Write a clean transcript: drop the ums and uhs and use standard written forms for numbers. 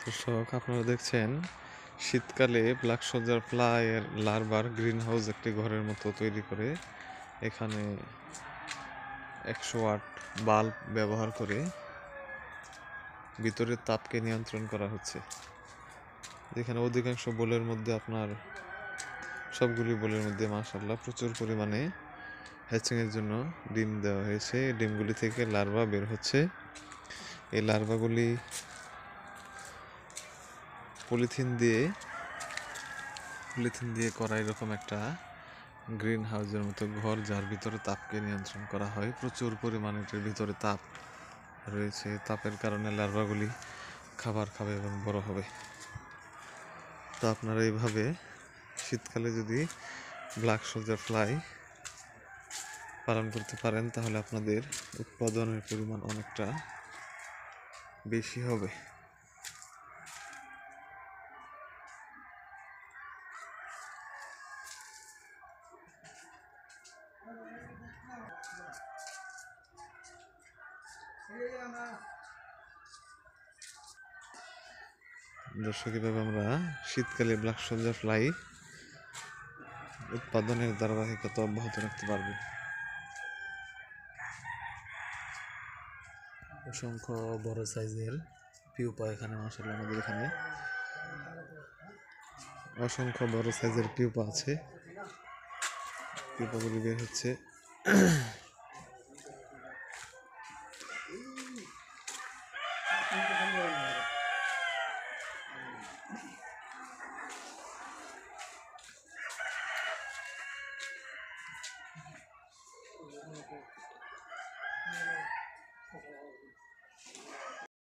দর্শক, আপনারা দেখছেন শীতকালে ব্ল্যাক সোলজার ফ্লাই এর লার্ভার গ্রিন হাউস একটি ঘরের মতো তৈরি করে এখানে 100 ওয়াট বাল্ব ব্যবহার করে ভিতরের তাপকে নিয়ন্ত্রণ করা হচ্ছে। যেখানে অধিকাংশ বোলের মধ্যে সবগুলি বোলের মধ্যে মাশাআল্লাহ প্রচুর পরিমাণে হ্যাচিংয়ের জন্য ডিম দেওয়া হয়েছে। এই ডিমগুলি থেকে লার্ভা বের হচ্ছে। এই লার্ভাগুলি পলিথিন দিয়ে করা এরকম একটা গ্রিন হাউসের মতো ঘর, যার ভিতরে তাপকে নিয়ন্ত্রণ করা হয়। প্রচুর পরিমাণে এটার ভিতরে তাপ রয়েছে। তাপের কারণে লার্ভাগুলি খাবার খাবে এবং বড় হবে। তো আপনারা এইভাবে শীতকালে যদি ব্ল্যাক সোলজার ফ্লাই পালন করতে পারেন তাহলে আপনাদের উৎপাদনের পরিমাণ অনেকটা বেশি হবে। দর্শক, এভাবে আমরা শীতকালে ব্ল্যাক সোলজার ফ্লাই উৎপাদনের ধারাবাহিকতা অব্যাহত রাখতে পারবো। অসংখ্য বড় সাইজের পিউপা এখানে মাশাআল্লাহ আমাদের এখানে অসংখ্য বড় সাইজের পিউপা আছে। পিউপাগুলি বের হচ্ছে।